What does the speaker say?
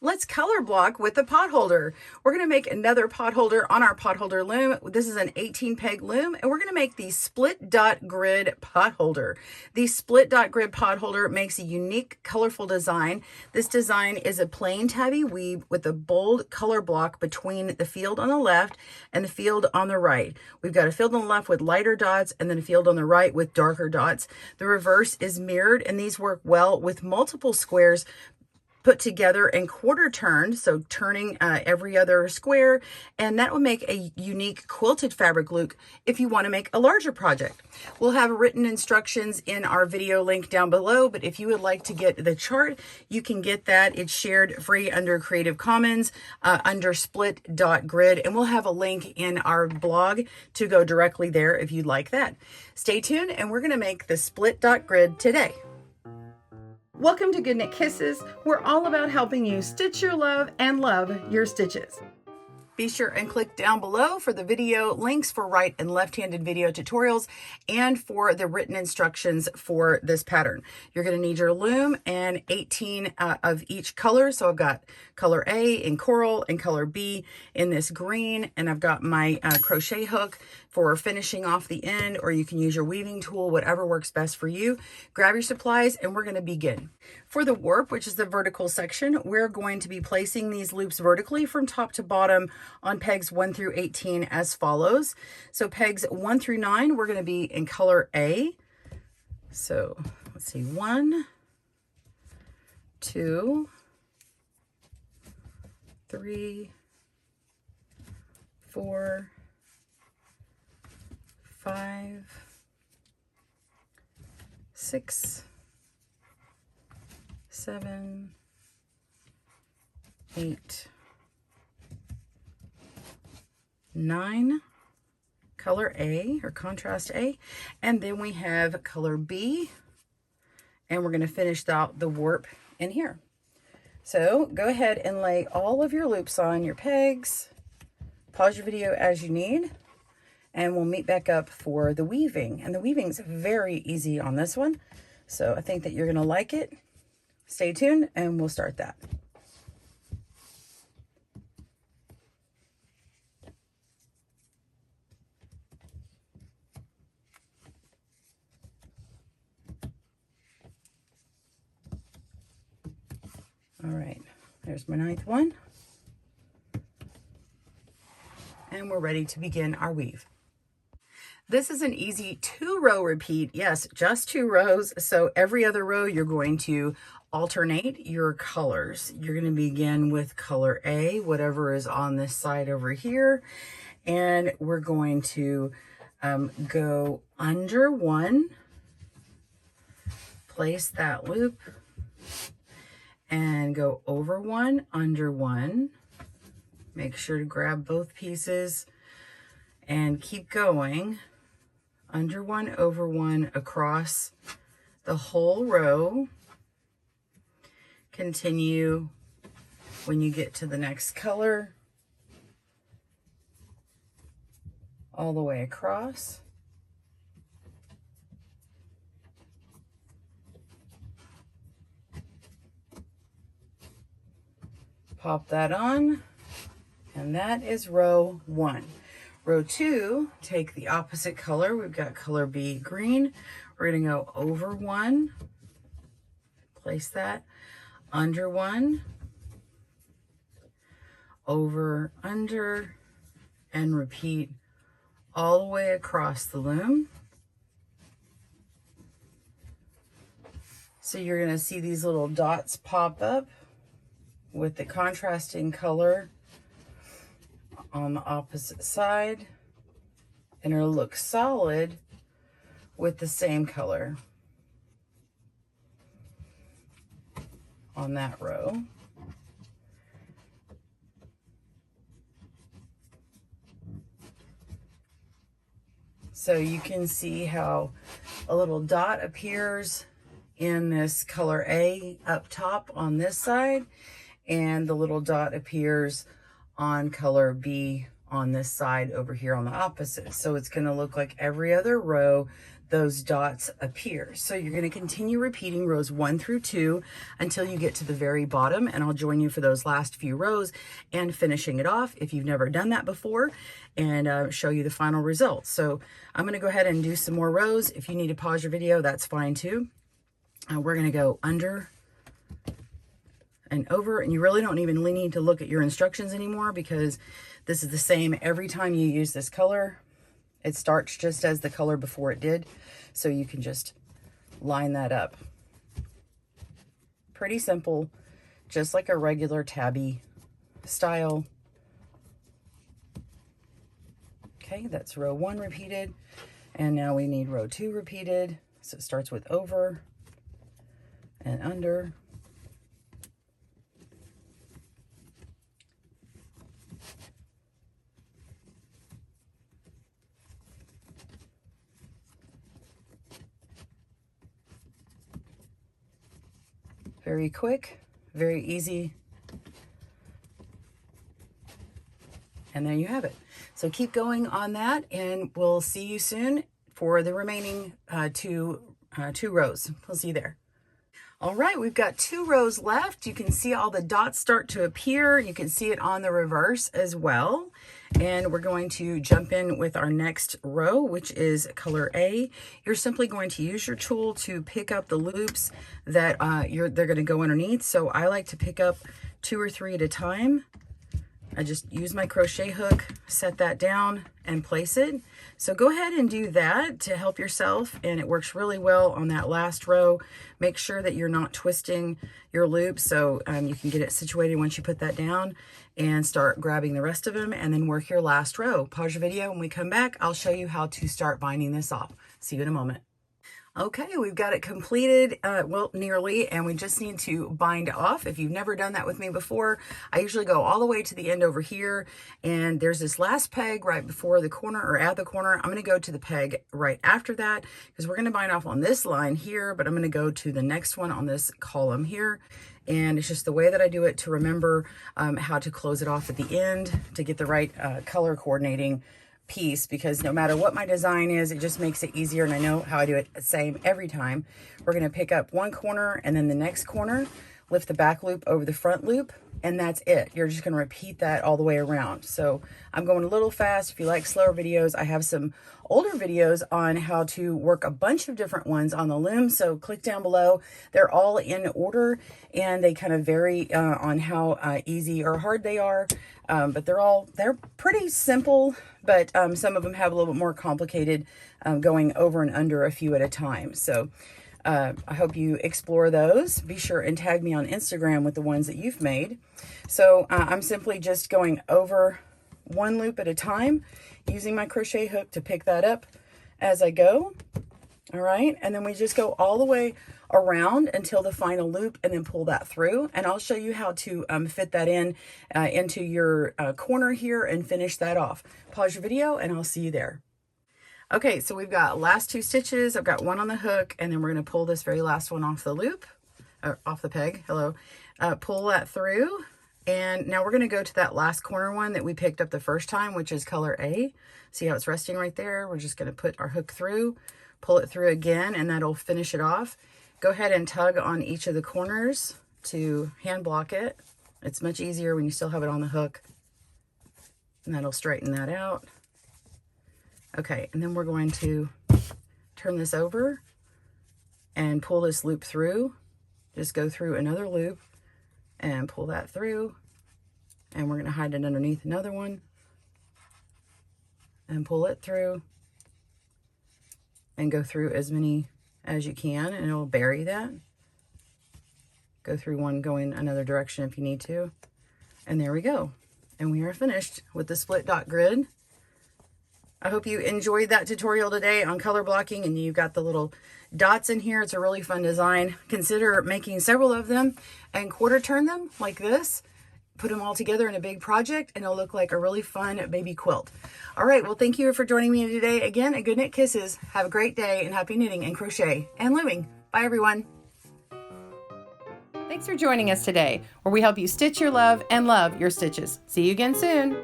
Let's color block with the potholder. We're going to make another potholder on our potholder loom. This is an 18 peg loom, and we're going to make the Split Dot Grid Potholder. The Split Dot Grid Potholder makes a unique, colorful design. This design is a plain tabby weave with a bold color block between the field on the left and the field on the right. We've got a field on the left with lighter dots and then a field on the right with darker dots. The reverse is mirrored, and these work well with multiple squares put together and quarter turned, so turning every other square, and that will make a unique quilted fabric look if you want to make a larger project. We'll have written instructions in our video link down below, but if you would like to get the chart, you can get that. It's shared free under Creative Commons under Split Dot Grid, and we'll have a link in our blog to go directly there if you'd like that. Stay tuned, and we're going to make the Split Dot Grid today. Welcome to Goodknitkisses. We're all about helping you stitch your love and love your stitches. Be sure and click down below for the video links for right and left-handed video tutorials and for the written instructions for this pattern. You're going to need your loom and 18 of each color. So I've got color A in coral and color B in this green, and I've got my crochet hook for finishing off the end, or you can use your weaving tool, whatever works best for you. Grab your supplies and we're going to begin. For the warp, which is the vertical section, we're going to be placing these loops vertically from top to bottom on pegs 1 through 18 as follows. So pegs 1 through 9, we're going to be in color A. So let's see, 1, 2, 3, 4, 5, 6, 7, 8, 9, color A or contrast A, and then we have color B, and we're going to finish out the warp in here. So go ahead and lay all of your loops on your pegs. Pause your video as you need, and we'll meet back up for the weaving. And the weaving's very easy on this one, so I think that you're going to like it. Stay tuned and we'll start that. All right, there's my 9th one. And we're ready to begin our weave. This is an easy 2-row repeat. Yes, just 2 rows. So every other row, you're going to alternate your colors. You're going to begin with color A, whatever is on this side over here. And we're going to go under 1, place that loop, and go over 1, under 1. Make sure to grab both pieces and keep going. Under 1, over 1, across the whole row. Continue when you get to the next color, all the way across. Pop that on, and that is row 1. Row 2, take the opposite color. We've got color B, green. We're going to go over 1, place that, under 1, over, under, and repeat all the way across the loom. So you're going to see these little dots pop up with the contrasting color on the opposite side, and it'll look solid with the same color on that row. So you can see how a little dot appears in this color A up top on this side, and the little dot appears on color B on this side over here on the opposite. So it's going to look like every other row. those dots appear. So you're going to continue repeating rows 1 through 2 until you get to the very bottom, and I'll join you for those last few rows and finishing it off if you've never done that before, and show you the final results. So I'm going to go ahead and do some more rows. If you need to pause your video, that's fine too. We're going to go under and over, and you really don't even need to look at your instructions anymore because this is the same every time you use this color. It starts just as the color before it did, so you can just line that up. Pretty simple, just like a regular tabby style. Okay, that's row 1 repeated, and now we need row 2 repeated. So it starts with over and under. Very quick, very easy. And there you have it. So keep going on that, and we'll see you soon for the remaining two rows. We'll see you there. All right, we've got 2 rows left. You can see all the dots start to appear. You can see it on the reverse as well. And we're going to jump in with our next row, which is color A. You're simply going to use your tool to pick up the loops that they're going to go underneath. So I like to pick up 2 or 3 at a time. I just use my crochet hook, set that down, and place it. So go ahead and do that to help yourself, and it works really well on that last row. Make sure that you're not twisting your loop so you can get it situated once you put that down, and start grabbing the rest of them and then work your last row. Pause your video. When we come back, I'll show you how to start binding this off. See you in a moment. Okay, we've got it completed, well, nearly, and we just need to bind off. If you've never done that with me before, I usually go all the way to the end over here, and there's this last peg right before the corner, or at the corner. I'm gonna go to the peg right after that, because we're gonna bind off on this line here, but I'm gonna go to the next one on this column here. And it's just the way that I do it to remember how to close it off at the end to get the right color coordinating piece, because no matter what my design is, it just makes it easier, and I know how I do it the same every time. We're going to pick up one corner and then the next corner, lift the back loop over the front loop, and that's it. You're just going to repeat that all the way around. So I'm going a little fast. If you like slower videos, I have some older videos on how to work a bunch of different ones on the loom, so click down below. They're all in order, and they kind of vary on how easy or hard they are, but they're pretty simple, but some of them have a little bit more complicated, going over and under a few at a time. So I hope you explore those. Be sure and tag me on Instagram with the ones that you've made. So I'm simply just going over one loop at a time, using my crochet hook to pick that up as I go. All right, and then we just go all the way around until the final loop, and then pull that through. And I'll show you how to fit that in into your corner here and finish that off. Pause your video, and I'll see you there. Okay, so we've got last 2 stitches. I've got one on the hook, and then we're going to pull this very last one off the loop, or off the peg. Hello. Pull that through, and now we're going to go to that last corner one that we picked up the first time, which is color A. See how it's resting right there? We're just going to put our hook through, pull it through again, and that'll finish it off. Go ahead and tug on each of the corners to hand block it. It's much easier when you still have it on the hook, and that'll straighten that out. Okay, and then we're going to turn this over and pull this loop through. Just go through another loop and pull that through, and we're going to hide it underneath another one and pull it through, and go through as many as you can, and it'll bury that. Go through one going another direction if you need to, and there we go. And we are finished with the split dot grid. I hope you enjoyed that tutorial today on color blocking, and you got the little dots in here. It's a really fun design. Consider making several of them and quarter turn them like this. Put them all together in a big project, and it'll look like a really fun baby quilt. All right, well, thank you for joining me today. Again, a good knit kisses. Have a great day, and happy knitting and crochet and looming. Bye, everyone. Thanks for joining us today, where we help you stitch your love and love your stitches. See you again soon.